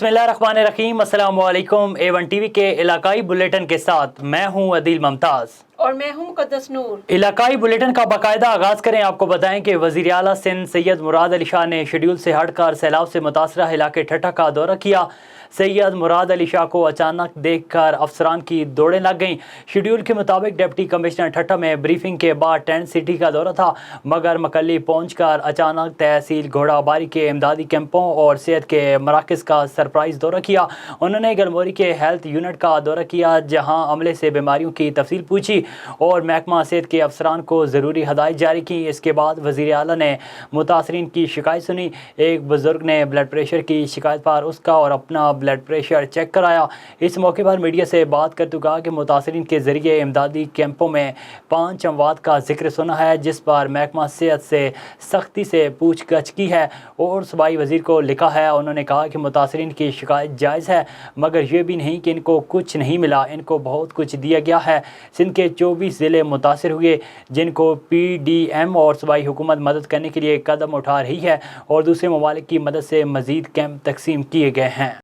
बिस्मिल्लाहिर्रहमानिर्रहीम, अस्सलाम वालेकुम। A1 टीवी के इलाकाई बुलेटिन के साथ मैं हूं अदील मुमताज़ और मैं हूं मुक़द्दस नूर। इलाकाई बुलेटिन का बाकायदा आगाज़ करें। आपको बताएं कि वज़ीर आला सिंध सैयद मुराद अली शाह ने शेड्यूल से हटकर सैलाब से मुतासरा इलाके ठट्ठा का दौरा किया। सैयद मुराद अली शाह को अचानक देखकर अफसरान की दौड़ें लग गईं। शेड्यूल के मुताबिक डिप्टी कमिश्नर ठट्ठा में ब्रीफिंग के बाद टेंट सिटी का दौरा था, मगर मकल्ली पहुंचकर अचानक तहसील घोड़ाबारी के इमदादी कैंपों और सेहत के मराकज़ का सरप्राइज़ दौरा किया। उन्होंने गलमोरी के हेल्थ यूनिट का दौरा किया, जहाँ अमले से बीमारियों की तफसील पूछी और महकमा सेहत के अफसरान को ज़रूरी हदायत जारी की। इसके बाद वज़ीर आला ने मुतासरीन की शिकायत सुनी। एक बुज़ुर्ग ने ब्लड प्रेशर की शिकायत पर उसका और अपना ब्लड प्रेशर चेक कराया। इस मौके पर मीडिया से बात करते हुए कहा कि मुतासरीन के ज़रिए इमदादी कैंपों में 5 अमवात का जिक्र सुना है, जिस पर महकमा सेहत से सख्ती से पूछगछ की है और सूबाई वज़ीर को लिखा है। उन्होंने कहा कि मुतासरीन की शिकायत जायज़ है, मगर ये भी नहीं कि इनको कुछ नहीं मिला, इनको बहुत कुछ दिया गया है। सिंध के 24 ज़िले मुतासर हुए, जिनको PDM और सूबाई हुकूमत मदद करने के लिए कदम उठा रही है और दूसरे ममालिक की मदद से मज़ीद कैंप तकसीम किए गए हैं।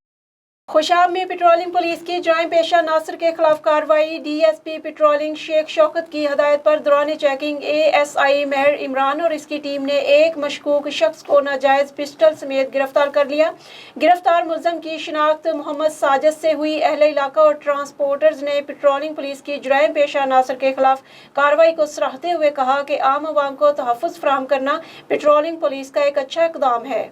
खुशाब में पेट्रोलिंग पुलिस की जराइम पेशा नासिर के खिलाफ कार्रवाई। DSP पेट्रोलिंग शेख शौकत की हदायत पर दौरान चेकिंग ASI मेहर इमरान और इसकी टीम ने एक मशकूक शख्स को नाजायज़ पिस्टल समेत गिरफ्तार कर लिया। गिरफ्तार मुलज़म की शिनाख्त मोहम्मद साजिद से हुई। अहले इलाका और ट्रांसपोर्टर्स ने पेट्रोलिंग पुलिस की जराइम पेशा नासिर के खिलाफ कार्रवाई को सराहते हुए कहा कि आम आवाम को तहफ़्फ़ुज़ फराहम करना पेट्रोलिंग पुलिस का एक अच्छा इक़दाम है।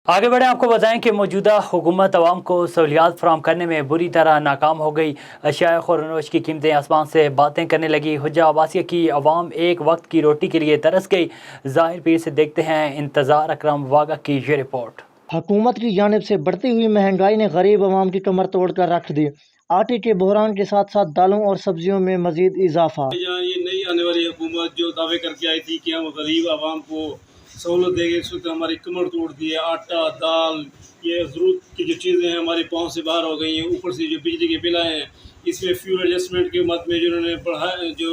आगे बढ़ें। आपको बताएं कि मौजूदा हुकूमत आवाम को सहूलियात फराहम करने में बुरी तरह नाकाम हो गई। अशिया खुरनोश की कीमतें आसमान से बातें करने लगी। हुज्जा अब्बासिया की आवाम एक वक्त की रोटी के लिए तरस गई। ज़ाहिर पीर से देखते हैं इंतज़ार अकरम वागा की ये रिपोर्ट। हुकूमत की जानिब से बढ़ती हुई महंगाई ने गरीब आवाम की कमर तोड़ कर रख दी। आटे के बहरान के साथ साथ दालों और सब्जियों में मजीद इजाफा। ये नई आने वाली हुकूमत जो दावे करके आई थी कि हम गरीब आवाम को सहूलत देंगे, इस वक्त हमारी कमर तोड़ दी है। आटा, दाल, ये ज़रूरत की जो चीज़ें हैं हमारी पहुंच से बाहर हो गई हैं। ऊपर से जो बिजली के बिल आए हैं, इसमें फ्यूल एडजस्टमेंट के मद में जिन्होंने बढ़ाया, जो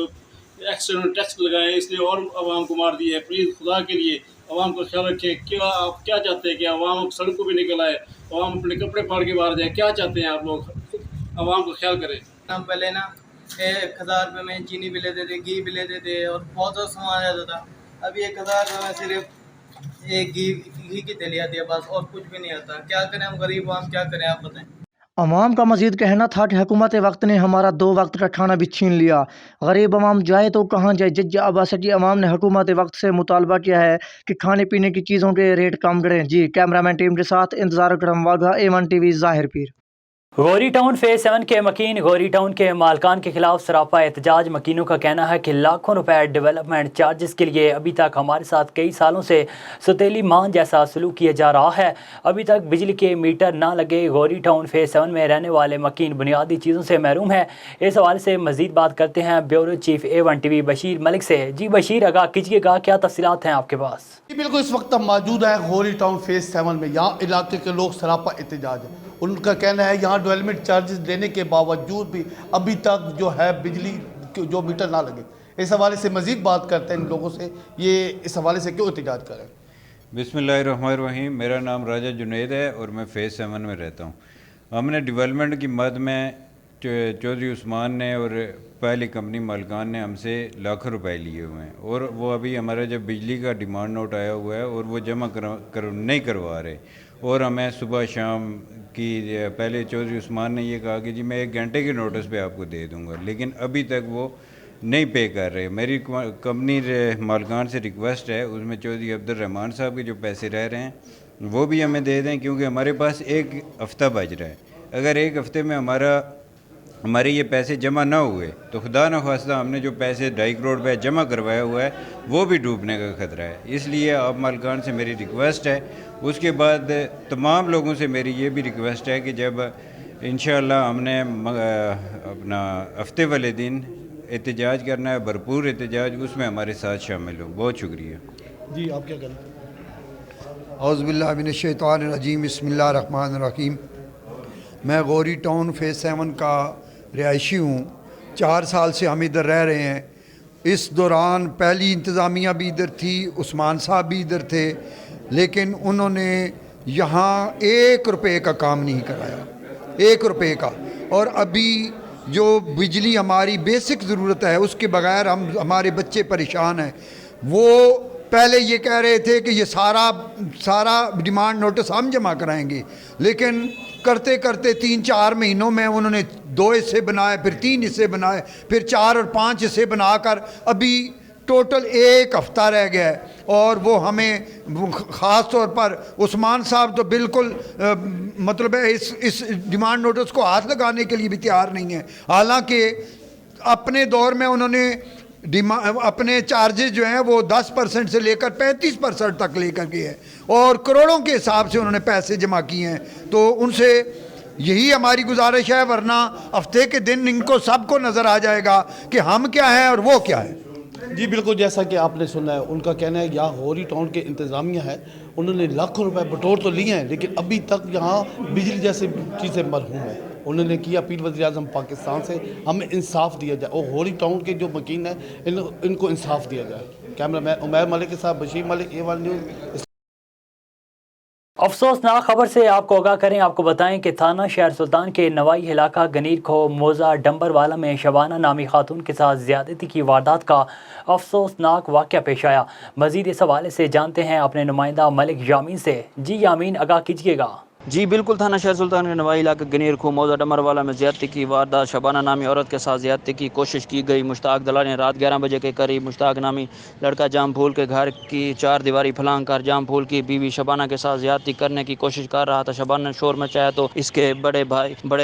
एक्सटर्नल टैक्स लगाए हैं, इसलिए और आवाम को मार दिया है। प्लीज़ खुदा के लिए आवाम का ख्याल रखें। क्या आप क्या चाहते हैं कि आवाम सड़कों पर निकल आए, आवाम अपने कपड़े फाड़ के बाहर जाए? क्या चाहते हैं आप लोग? आवाम का ख्याल करें। हम पहले ना 1000 रुपये में चीनी भी लेते थे, घी भी लेते थे और बहुत सा सामान आ जाता था। अभी 1000 रुपये में सिर्फ एक घी की तेली आती है बस, और कुछ भी नहीं आता। क्या करें हम गरीब आवाम, क्या करें आप बताएं। अवाम का मजीद कहना था कि हुकूमत वक्त ने हमारा 2 वक्त का खाना भी छीन लिया। गरीब अवाम जाए तो कहाँ जाए। जज्जा अब्बासिया की अवाम ने हुकूमत वक्त से मुतालबा किया है कि खाने पीने की चीज़ों के रेट कम करें। जी, कैमरामैन टीम के साथ इंतजार अकरम वाघा, A1 टीवी, ज़ाहिर पीर। गौरी टाउन फेज 7 के मकीन गौरी टाउन के मालकान के खिलाफ सरापा एहतजाज। मकीनों का कहना है कि लाखों रुपए डेवलपमेंट चार्जेस के लिए अभी तक हमारे साथ कई सालों से सौतेली मान जैसा सलूक किया जा रहा है। अभी तक बिजली के मीटर ना लगे। गौरी टाउन फेज 7 में रहने वाले मकीन बुनियादी चीज़ों से महरूम है। इस हवाले से मजीद बात करते हैं bureau chief A1 TV Bashir Malik से। जी बशीर, आगाह कीजिएगा, क्या तफसीलात हैं आपके पास? बिल्कुल, इस वक्त हम मौजूद है गौरी टाउन फेज 7 में। यहाँ इलाके के लोग सरापा एहतजाज है। उनका कहना है यहाँ डेवलपमेंट चार्जेस देने के बावजूद भी अभी तक जो है बिजली जो मीटर ना लगे। इस हवाले से मज़ीद बात करते हैं इन लोगों से, ये इस हवाले से क्यों एहतजाज करें। बिस्मिल्लाहिर्रहमानिर्रहीम। मेरा नाम राजा जुनैद है और मैं फेज़ 7 में रहता हूँ। हमने डेवलपमेंट की मद में चौधरी उस्मान ने और पहली कंपनी मालकान ने हमसे लाखों रुपए लिए हुए हैं, और वो अभी हमारा जब बिजली का डिमांड नोट आया हुआ है और वो जमा नहीं करवा रहे। और हमें सुबह शाम की पहले चौधरी उस्मान ने ये कहा कि जी मैं 1 घंटे के नोटिस पे आपको दे दूंगा, लेकिन अभी तक वो नहीं पे कर रहे। मेरी कंपनी मालकान से रिक्वेस्ट है, उसमें चौधरी अब्दुल रहमान साहब के जो पैसे रह रहे हैं वो भी हमें दे दें, क्योंकि हमारे पास 1 हफ़्ता बच रहा है। अगर 1 हफ़्ते में हमारे ये पैसे जमा ना हुए तो खुदा न खास्ता हमने जो पैसे 2.5 करोड़ रुपये जमा करवाया हुआ है वो भी डूबने का ख़तरा है। इसलिए आप मालकान से मेरी रिक्वेस्ट है। उसके बाद तमाम लोगों से मेरी ये भी रिक्वेस्ट है कि जब इंशाअल्लाह हमने अपना हफ्ते वाले दिन एहतजाज करना है, भरपूर एहतजाज, उसमें हमारे साथ शामिल हो। बहुत शुक्रिया। जी, आप क्या करें। औज़ु बिल्लाहि मिनश शैतानिर रजीम, बिस्मिल्लाहिर रहमानिर रहीम। मैं गौरी टाउन फेज़ 7 का रिहायशी हूँ। 4 साल से हम इधर रह रहे हैं। इस दौरान पहली इंतज़ामिया भी इधर थी, उस्मान साहब भी इधर थे, लेकिन उन्होंने यहाँ 1 रुपए का काम नहीं कराया, 1 रुपए का। और अभी जो बिजली हमारी बेसिक ज़रूरत है उसके बगैर हमारे बच्चे परेशान हैं। वो पहले ये कह रहे थे कि ये सारा डिमांड नोटिस हम जमा कराएंगे, लेकिन करते करते 3-4 महीनों में उन्होंने 2 हिस्से बनाए, फिर 3 हिस्से बनाए, फिर 4 और 5 हिस्से बनाकर अभी टोटल 1 हफ्ता रह गया है। और वो हमें ख़ास तौर पर उस्मान साहब तो बिल्कुल मतलब है इस डिमांड नोटिस को हाथ लगाने के लिए भी तैयार नहीं है। हालांकि अपने दौर में उन्होंने अपने चार्जेस जो हैं वो 10% से लेकर 35% तक लेकर गए हैं और करोड़ों के हिसाब से उन्होंने पैसे जमा किए हैं। तो उनसे यही हमारी गुजारिश है, वरना हफ्ते के दिन इनको सबको नज़र आ जाएगा कि हम क्या हैं और वो क्या है। जी बिल्कुल, जैसा कि आपने सुना है, उनका कहना है यहाँ होरी टाउन के इंतज़ामिया है, उन्होंने लाखों रुपए बटोर तो लिए हैं लेकिन अभी तक यहाँ बिजली जैसी चीज़ें मरहूम हैं। उन्होंने की अपील वज़ीर-ए-आज़म पाकिस्तान से हमें इंसाफ दिया जाए और होरी टाउन के जो मकीन है इनको इंसाफ दिया जाए। कैमरामैन उमैर मलिक के साथ बशीर मलिक, A1 न्यूज़। अफसोसनाक खबर से आपको आगाह करें, आपको बताएं कि थाना शहर सुल्तान के नवाई इलाका गनीर खो मोज़ा डंबरवाला में शबाना नामी खातून के साथ ज़्यादती की वारदात का अफसोसनाक वाक़या पेश आया। मज़ीद इस हवाले से जानते हैं अपने नुमाइंदा मलिक यामीन से। जी यामीन, आगाह कीजिएगा। जी बिल्कुल, थाना शहर सुल्तान के नवाई इलाके गनीर खो मौजा डमरवाला में ज़्यादती की वारदात। शबाना नामी औरत के साथ ज़्यादती की कोशिश की गई। मुश्ताक दलाल ने रात 11 बजे के करीब मुश्ताक नामी लड़का जाम फूल के घर की 4 दीवारी फलांग कर जाम फूल की बीवी शबाना के साथ ज़्यादती करने की कोशिश कर रहा था। शबाना ने शोर मचाया तो इसके बड़े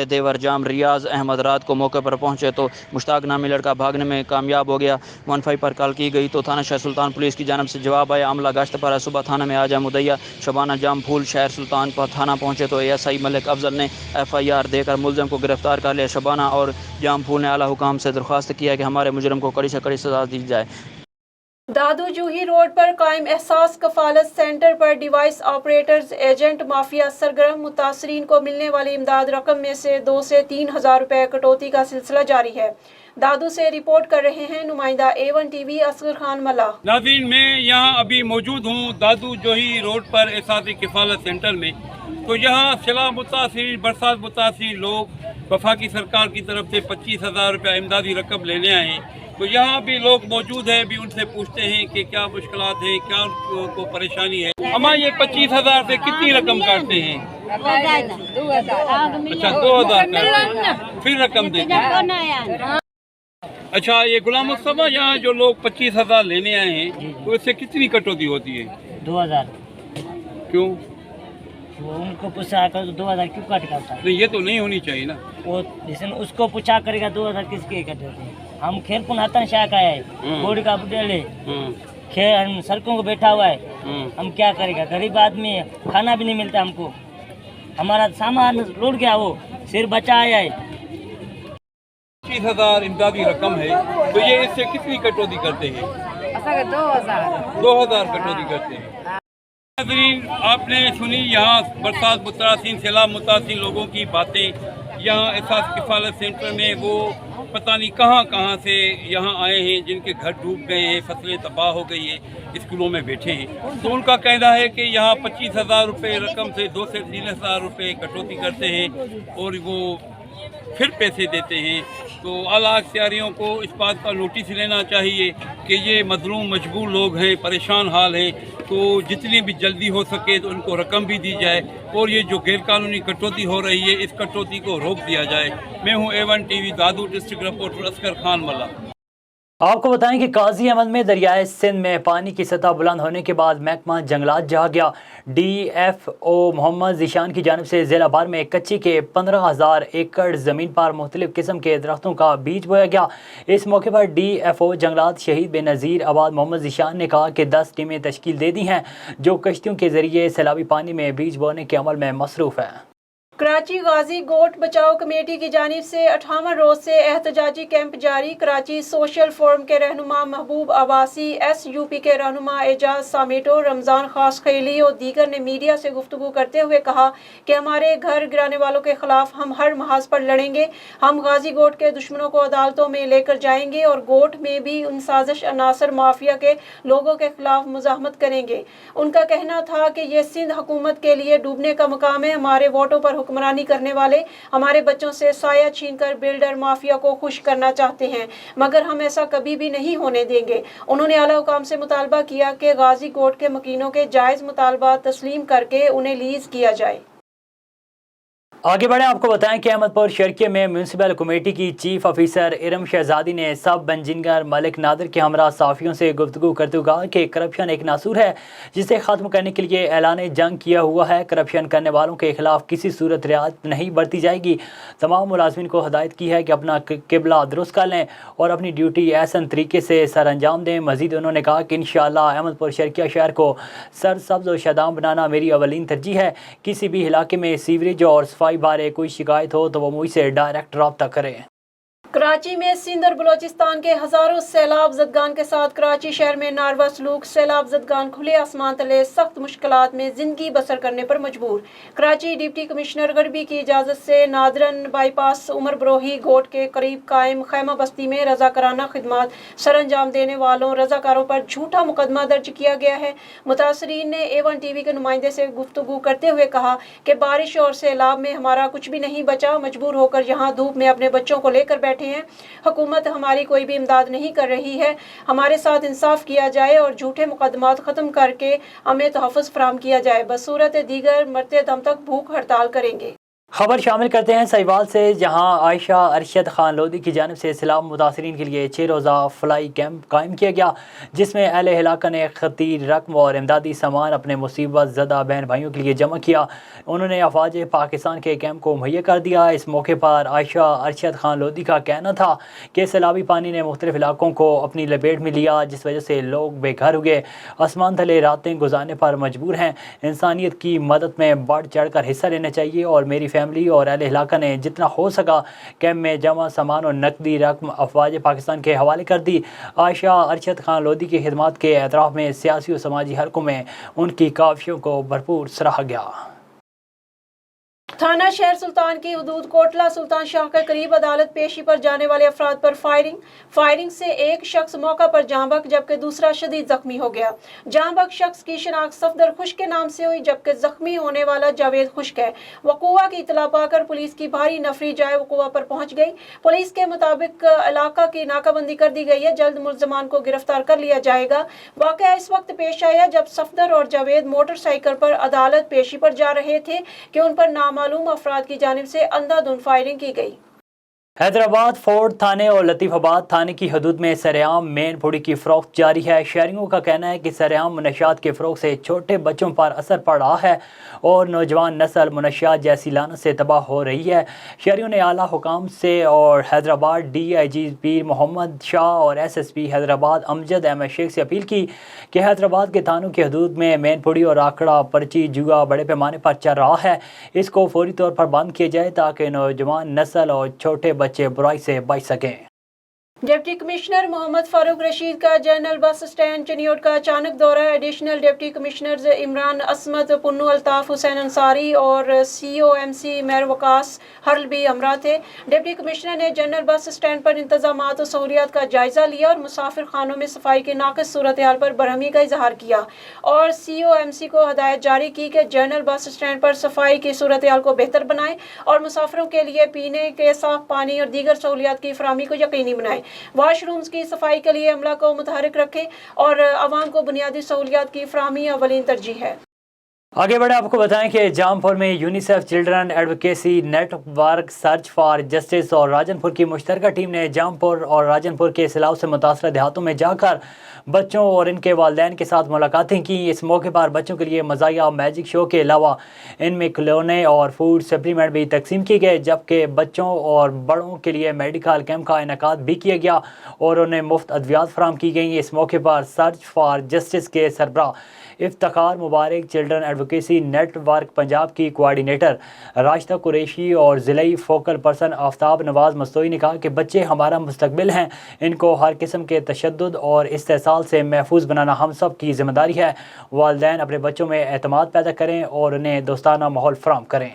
देवर जाम रियाज अहमद रात को मौके पर पहुंचे तो मुश्ताक नामी लड़का भागने में कामयाब हो गया। 15 पर कॉल की गई तो थाना शहर सुल्तान पुलिस की जानब से जवाब आया। अमला गश्त पर सुबह थाना में आजा मुदैया शबाना जाम फूल शहर सुल्तान पर थाना पहुंचे तो ASI मलिक अफजल ने FIR देकर मुलज़िम को गिरफ्तार कर लिया। शबाना और जाम फूल ने आला हुकाम से दरख्वास्त किया कि हमारे मुजरिम को कड़ी से कड़ी सज़ा दी जाए। दादू जूही रोड पर कायम एहसास कफालत सेंटर पर डिवाइस ऑपरेटर्स एजेंट माफिया सरगर्म। मुतासरीन को मिलने वाली इमदाद रकम में से 2 से 3 हज़ार रुपए कटौती का सिलसिला जारी है। दादू से रिपोर्ट कर रहे हैं नुमाइंदा A1 TV असगर खान मला। नाज़रीन, मैं यहाँ अभी मौजूद हूँ दादू जूही रोड पर एहसास कफालत सेंटर में। तो यहाँ सैलाब मुतासिर, बरसात मुतासिर लोग वफाकी सरकार की तरफ से 25,000 रुपये इमदादी रकम लेने आए हैं। तो यहाँ भी लोग मौजूद हैं, भी उनसे पूछते हैं कि क्या मुश्किलात हैं, क्या उनको परेशानी है। अम्मा, ये 25,000 से कितनी रकम काटते हैं? अच्छा, 2,000 काटते हैं, फिर रकम देते हैं। अच्छा, ये गुलाम मुस्तफा, यहाँ जो लोग 25,000 लेने आए हैं तो इससे कितनी कटौती होती है? 2,000। क्यों? वो उनको पूछा कर 2,000 क्यों कट करता है? नहीं, ये तो नहीं होनी चाहिए ना। वो जैसे उसको पूछा करेगा 2,000 किसके कट होते हैं? हम खेल पुनातन शाह का है, बोर्ड का बुडेल है, खेल सड़कों को बैठा हुआ है। हम क्या करेगा? गरीब आदमी है, खाना भी नहीं मिलता हमको। हमारा सामान लूट गया, वो सिर्फ बचा आया है। 25,000 इमदादी रकम है तो ये इससे कितनी कटौती करते हैं? 2,000 कटौती करते हैं। नाज़रीन, आपने सुनी यहाँ बरसात मुतासिर, सैलाब मुतासिर लोगों की बातें। यहाँ एहसास कफालत सेंटर में वो पता नहीं कहाँ से यहाँ आए हैं, जिनके घर डूब गए हैं, फसलें तबाह हो गई है, स्कूलों में बैठे हैं। तो उनका कहना है कि यहाँ 25,000 रुपये रकम से 2 से 3,000 रुपये कटौती करते हैं और वो फिर पैसे देते हैं। तो आला अख्तियारियों को इस बात का नोटिस लेना चाहिए कि ये मजलूम मजबूर लोग हैं, परेशान हाल हैं, तो जितनी भी जल्दी हो सके तो उनको रकम भी दी जाए और ये जो गैरकानूनी कटौती हो रही है इस कटौती को रोक दिया जाए। मैं हूँ A1 TV दादू डिस्ट्रिक्ट रिपोर्टर असगर खान मल्ला। आपको बताएं कि काजी अहमद में दरियाए सिंध में पानी की सतह बुलंद होने के बाद महकमा जंगलात जहाँ गया। DFO मोहम्मद ज़ीशान की जानिब से ज़िला भर में कच्ची के 15,000 एकड़ ज़मीन पर मुख्तलिफ़ किस्म के दरख्तों का बीज बोया गया। इस मौके पर DFO जंगलात शहीद बेनज़ीर आबाद मोहम्मद ज़ीशान ने कहा कि 10 टीमें तश्कील दे दी हैं जो कश्तियों के ज़रिए सैलाबी पानी में बीज बोने के अमल में मसरूफ़ है। कराची गाजी गोट बचाओ कमेटी की जानिब से 58 रोज से एहतजाजी कैंप जारी। कराची सोशल फोरम के रहनुमा महबूब अब्बासी, SUP के रहनुमा एजाज सामेटो, रमज़ान खास खैली और दीगर ने मीडिया से गुफ्तगू करते हुए कहा कि हमारे घर गिराने वालों के खिलाफ हम हर महाज पर लड़ेंगे। हम गाजी गोट के दुश्मनों को अदालतों में लेकर जाएंगे और गोट में भी उन साजिश अनासर माफिया के लोगों के खिलाफ मुजाहमत करेंगे। उनका कहना था कि ये सिंध हुकूमत के लिए डूबने का मकाम है। हमारे वोटों पर हुक्मरानी करने वाले हमारे बच्चों से साया छीनकर बिल्डर माफिया को खुश करना चाहते हैं, मगर हम ऐसा कभी भी नहीं होने देंगे। उन्होंने आला हुकाम से मुतालबा किया कि गाजी कोर्ट के मकीनों के जायज़ मुतालबा तस्लीम करके उन्हें लीज किया जाए। आगे बढ़े, आपको बताएं कि अहमदपुर शर्किया में म्यूनसिपल कमेटी की चीफ ऑफिसर इरम शहजादी ने सब इंजीनियर मलिक नादिर के हमरा साफियों से गुफ्तगू करते हुए कहा कि करप्शन एक नासूर है जिसे ख़त्म करने के लिए ऐलान जंग किया हुआ है। करप्शन करने वालों के खिलाफ किसी सूरत रियायत नहीं बरती जाएगी। तमाम मुलाजमीन को हदायत की है कि अपना किबला दुरुस्त कर लें और अपनी ड्यूटी ऐसा तरीके से सर अंजाम दें। मजीद उन्होंने कहा कि इंशाअल्लाह अहमदपुर शर्किया शहर को सरसब्ज और शादाम बनाना मेरी अवलीन तरजीह है। किसी भी इलाके में सीवरेज और सफाई बारे कोई शिकायत हो तो वो मुझसे डायरेक्ट रब्ता करें। कराची में सिंध और बलोचिस्तान के हज़ारों सैलाब ज़दगान के साथ कराची शहर में नारवा सलूक। सैलाब ज़दगान खुले आसमान तले सख्त मुश्किलात में ज़िंदगी बसर करने पर मजबूर। कराची डिप्टी कमिश्नर गरबी की इजाज़त से नादरन बाईपास उमर बरोही गोट के करीब कायम खैमा बस्ती में रज़ाकाराना खिदमात सर अंजाम देने वालों रज़ाकारों पर झूठा मुकदमा दर्ज किया गया है। मुतासरीन ने A1 TV के नुमाइंदे से गुफ्तगू करते हुए कहा कि बारिश और सैलाब में हमारा कुछ भी नहीं बचा। मजबूर होकर यहाँ धूप में अपने बच्चों को लेकर बैठे हैं। हुकूमत हमारी कोई भी इमदाद नहीं कर रही है। हमारे साथ इंसाफ किया जाए और झूठे मुकदमात ख़त्म करके हमें तहफ़्फ़ुज़ फराहम किया जाए। बसूरत दीगर मरते दम तक भूख हड़ताल करेंगे। खबर शामिल करते हैं सहीवाल से, जहां आयशा अरशद खान लोधी की जानिब से सैलाब मुतासरीन के लिए 6 रोज़ा फ्लाई कैंप कायम किया गया, जिसमें अहले इलाका ने खतीर रकम और इमदादी सामान अपने मुसीबत ज़दा बहन भाइयों के लिए जमा किया। उन्होंने अफवाज पाकिस्तान के कैंप को मुहैया कर दिया। इस मौके पर आयशा अरशद खान लोधी का कहना था कि सैलाबी पानी ने मुख्तलिफ इलाकों को अपनी लपेट में लिया, जिस वजह से लोग बेघर हुए आसमान तले रातें गुजारने पर मजबूर हैं। इंसानियत की मदद में बढ़ चढ़ कर हिस्सा लेना चाहिए और मेरी फैमिली और अहले इलाका ने जितना हो सका कैंप में जमा सामान और नकदी रकम अफवाज पाकिस्तान के हवाले कर दी। आयशा अरशद खान लोधी की खिदमत के एतराफ़ में सियासी और समाजी हलकों में उनकी काविशों को भरपूर सराहा गया। थाना शहर सुल्तान की हदूद कोटला सुल्तान शाह के करीब अदालत पेशी पर जाने वाले अफराद पर फायरिंग से एक शख्स मौका पर जाँ बहक जबकि दूसरा शदीद जख्मी हो गया। जाँ बहक शख्स की शनाख्त सफदर खुश्क के नाम से हुई, जबकि जख्मी होने वाला जावेद खुश्क है। वकूआ की इतला पाकर पुलिस की भारी नफरी जाए वकूआ पर पहुंच गई। पुलिस के मुताबिक इलाका की नाकाबंदी कर दी गई है। जल्द मुल्ज़मान को गिरफ्तार कर लिया जाएगा। वाक़या इस वक्त पेश आया जब सफदर और जावेद मोटरसाइकिल पर अदालत पेशी पर जा रहे थे कि उन पर नामालूम अफराद की जानिब से अंधाधुंध फायरिंग की गई। हैदराबाद फोर्ट थाने और लतीफ़ाबाद थाने की हदूद में सरेआम मेन पुड़ी की फ़रोख्त जारी है। शहरियों का कहना है कि सरेआम मुनशियात के फ़रोग से छोटे बच्चों पर असर पड़ रहा है और नौजवान नस्ल मुनशियात जैसी लानत से तबाह हो रही है। शहरियों ने आला हुकाम से और हैदराबाद DIG पीर मोहम्मद शाह और SSP हैदराबाद अमजद अहमद शेख से अपील की कि हैदराबाद के थानों की हदूद में मेन पुड़ी और आकड़ा पर्ची जुआ बड़े पैमाने पर चल रहा है। इसको फौरी तौर पर बंद किया जाए ताकि नौजवान नस्ल और छोटे बच्चे बुराई से बच सकें। डिप्टी कमिश्नर मोहम्मद फारूक रशीद का जनरल बस स्टैंड चनियोट का अचानक दौरा। एडिशनल डिप्टी कमिश्नर्स इमरान असमत, पुन्नू अल्ताफ, हुसैन अंसारी और COMC मेयर वकास हर्ल भी हमरा थे। डिप्टी कमिश्नर ने जनरल बस स्टैंड पर इंतजामात और सहूलियात का जायजा लिया और मुसाफिर खानों में सफाई की नाक़िस सूरत हाल पर बरहमी का इजहार किया और COMC को हदायत जारी की कि जनरल बस स्टैंड पर सफाई की सूरत हाल को बेहतर बनाएं और मुसाफिरों के लिए पीने के साफ पानी और दीगर सहूलियात की फराहमी को यकीनी बनाएं। वाशरूम्स की सफाई के लिए अमला को मुतहरिक रखें और आवाम को बुनियादी सहूलियात की फराहमी अवलीन तरजीह है। आगे बढ़े, आपको बताएं कि जामपुर में UNICEF children advocacy network search for justice और राजनपुर की मुश्तरका टीम ने जामपुर और राजनपुर के सैलाब से मुतासर देहातों में जाकर बच्चों और इनके वालिदैन के साथ मुलाकातें की। इस मौके पर बच्चों के लिए मज़ाया मैजिक शो के अलावा इनमें खिलौने और फूड सप्लीमेंट भी तकसीम किए गए, जबकि बच्चों और बड़ों के लिए मेडिकल कैंप का इनेकाद भी किया गया और उन्हें मुफ्त अद्वियात फराहम की गई। इस मौके पर सर्च फॉर जस्टिस के सरबराह Iftikhar Mubarak, children advocacy network Punjab کی کوآرڈینیٹر راشدہ قریشی اور ضلعی فوکل پرسن آفتاب نواز مستوئی نے کہا کہ بچے ہمارا مستقبل ہیں، ان کو ہر قسم کے تشدد اور استحصال سے محفوظ بنانا ہم سب کی ذمہ داری ہے۔ والدین اپنے بچوں میں اعتماد پیدا کریں اور انہیں دوستانہ ماحول فراہم کریں۔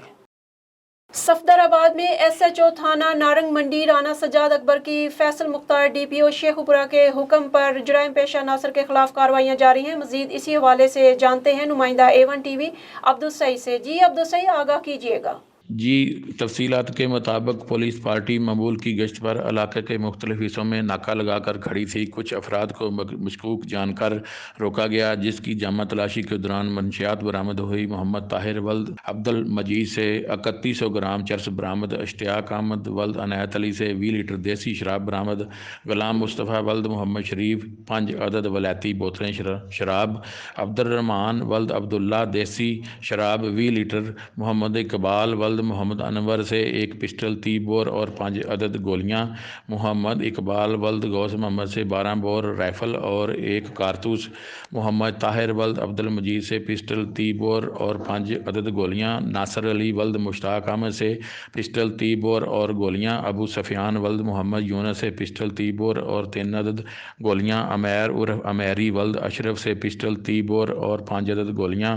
صفدر آباد میں ایس ایچ او تھانہ نارنگ منڈی رانا سجاد اکبر کی فیصل مختار ڈی پی او شیخ پورہ کے حکم پر جرائم پیشہ ناصر کے خلاف کارروائیاں جاری ہیں۔ مزید اسی حوالے سے جانتے ہیں نمائندہ A1 TV عبدالسعید سے۔ جی عبدالسعید، آگاہ کیجیے گا۔ جی، تفصیلات کے مطابق پولیس پارٹی مبول کی گشت پر علاقے کے مختلف حصوں میں ناکہ لگا کر کھڑی تھی۔ کچھ افراد کو مشکوک جان کر روکا گیا، جس کی جامع تلاشی کے دوران منشیات برآمد ہوئی۔ محمد طاہر ولد عبد المجید سے 3100 گرام چرس برآمد، اشتیاق احمد ولد عنایت علی سے 20 لیٹر دیسی شراب برآمد، غلام مصطفیٰ ولد محمد شریف 5 عدد ولیتی بوتلیں شراب، عبد الرحمان ولد عبداللہ دیسی شراب 20 لیٹر، محمد اقبال ولد محمد انور سے 1 پسٹل 30 بور اور 5 عدد گولیاں، محمد اقبال ولد غوث محمد سے 12 بور رائفل اور 1 کارتوس، محمد طاہر ولد عبد المجید سے پسٹل 30 بور اور 5 عدد گولیاں، ناصر علی ولد مشتاق احمد سے پسٹل 30 بور اور گولیاں، ابو سفیان ولد محمد یونس سے پسٹل 30 بور اور 3 عدد گولیاں، امیر عرف امیری ولد اشرف سے پسٹل 30 بور اور 5 عدد گولیاں،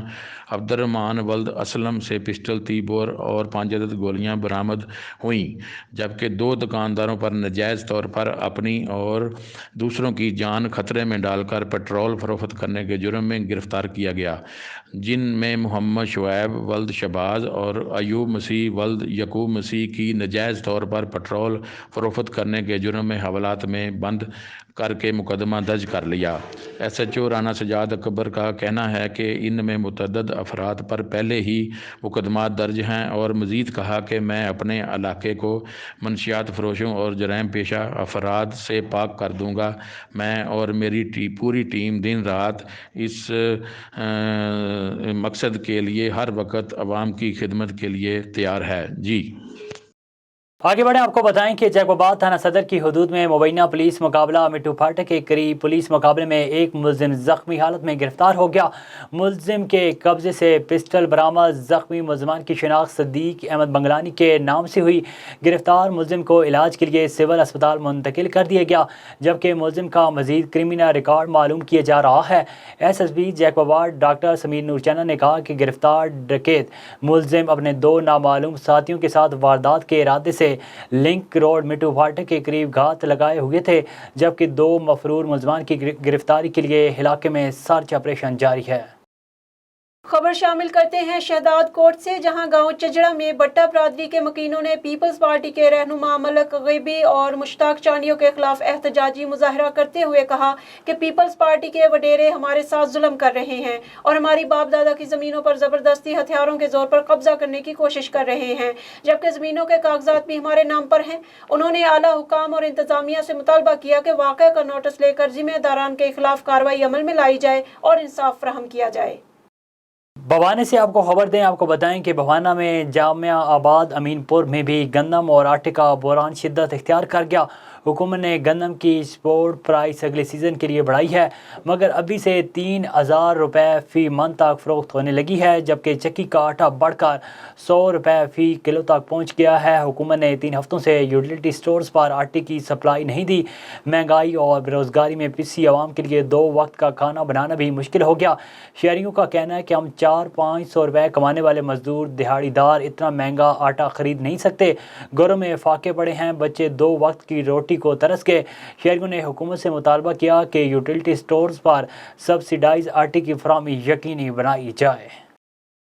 عبد الرحمان ولد اسلم سے پسٹل 30 بور اور 5 عدد گولیاں برآمد ہوئیں، جبکہ 2 دکانداروں پر ناجائز طور پر اپنی اور دوسروں کی جان خطرے میں ڈال کر پیٹرول فروخت کرنے کے جرم میں گرفتار کیا گیا، جن میں محمد شعیب ولد شباز اور ایوب مسیح ولد یعقوب مسیح کی ناجائز طور پر پیٹرول فروخت کرنے کے جرم میں حوالات میں بند کر کے مقدمہ درج کر لیا۔ S H O Rana Sajjad Akbar کا کہنا ہے کہ ان میں متعدد افراد پر پہلے ہی مقدمات درج ہیں، اور مزید کہا کہ میں اپنے علاقے کو منشیات فروشوں اور جرائم پیشہ افراد سے پاک کر دوں گا۔ میں اور میری پوری ٹیم دن رات اس مقصد کے لیے ہر وقت عوام کی خدمت کے لیے تیار ہے۔ جی آگے بڑھیں، آپ کو بتائیں کہ جیکب آباد تھانہ صدر کی حدود میں مبینہ پولیس مقابلہ مٹو پھاٹک کے قریب پولیس مقابلے میں ایک ملزم زخمی حالت میں گرفتار ہو گیا۔ ملزم کے قبضے سے پسٹل برآمد۔ زخمی ملزمان کی شناخت صدیق احمد بنگلانی کے نام سے ہوئی۔ گرفتار ملزم کو علاج کے لیے سول اسپتال منتقل کر دیا گیا، جبکہ ملزم کا مزید کرمینل ریکارڈ معلوم کیا جا رہا ہے۔ ایس ایس پی جیکب آباد ڈاکٹر سمیر نورچنا نے کہا کہ گرفتار ڈکیت ملزم اپنے 2 نامعلوم ساتھیوں کے ساتھ واردات کے ارادے سے لنک روڈ مٹو پھاٹک کے قریب گھات لگائے ہوئے تھے، جبکہ 2 مفرور ملزمان کی گرفتاری کے لیے علاقے میں سرچ آپریشن جاری ہے۔ خبر شامل کرتے ہیں شہداد کوٹ سے، جہاں گاؤں چجڑا میں بٹا برادری کے مکینوں نے پیپلز پارٹی کے رہنما ملک غیبی اور مشتاق چانیوں کے خلاف احتجاجی مظاہرہ کرتے ہوئے کہا کہ پیپلز پارٹی کے وڈیرے ہمارے ساتھ ظلم کر رہے ہیں اور ہماری باپ دادا کی زمینوں پر زبردستی ہتھیاروں کے زور پر قبضہ کرنے کی کوشش کر رہے ہیں، جبکہ زمینوں کے کاغذات بھی ہمارے نام پر ہیں۔ انہوں نے اعلیٰ حکام اور انتظامیہ سے مطالبہ کیا کہ واقعہ کا نوٹس لے کر ذمہ داران کے خلاف کارروائی عمل میں لائی جائے اور انصاف فراہم کیا جائے۔ بھوانے سے آپ کو خبر دیں، آپ کو بتائیں کہ بھوانا میں جامعہ آباد امین پور میں بھی گندم اور آٹے کا بحران شدت اختیار کر گیا۔ حکومت نے گندم کی ایکسپورٹ پرائس اگلے سیزن کے لیے بڑھائی ہے، مگر ابھی سے 3000 روپے فی من تک فروخت ہونے لگی ہے، جبکہ چکی کا آٹا بڑھ کر 100 روپے فی کلو تک پہنچ گیا ہے۔ حکومت نے 3 ہفتوں سے یوٹیلیٹی سٹورز پر آٹے کی سپلائی نہیں دی۔ مہنگائی اور بیروزگاری میں پسی عوام کے لیے 2 وقت کا کھانا بنانا بھی مشکل ہو گیا۔ شہریوں کا کہنا ہے کہ ہم 400-500 روپے کمانے والے مزدور دہاڑی دار اتنا مہنگا آٹا خرید نہیں سکتے۔ گھروں میں فاقے پڑے ہیں، بچے 2 وقت کی روٹی کو ترس گئے۔ شہریوں نے حکومت سے مطالبہ کیا کہ یوٹیلیٹی سٹورز پر سبسیڈائز آٹے کی فراہمی یقینی بنائی جائے۔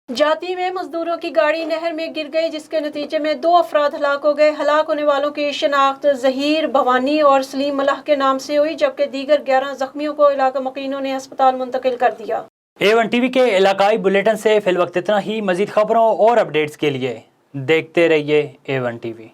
جاتی میں مزدوروں کی گاڑی نہر میں گر گئی، جس کے نتیجے میں 2 افراد ہلاک ہو گئے۔ ہلاک ہونے والوں کی شناخت ظہیر بھوانی اور سلیم ملح کے نام سے ہوئی، جبکہ دیگر 11 زخمیوں کو علاقہ مکینوں نے ہسپتال منتقل کر دیا۔ A1 TV کے علاقائی بلیٹن سے فی الوقت اتنا ہی۔ مزید خبروں اور اپڈیٹس کے لیے دیکھتے رہیے A1 TV۔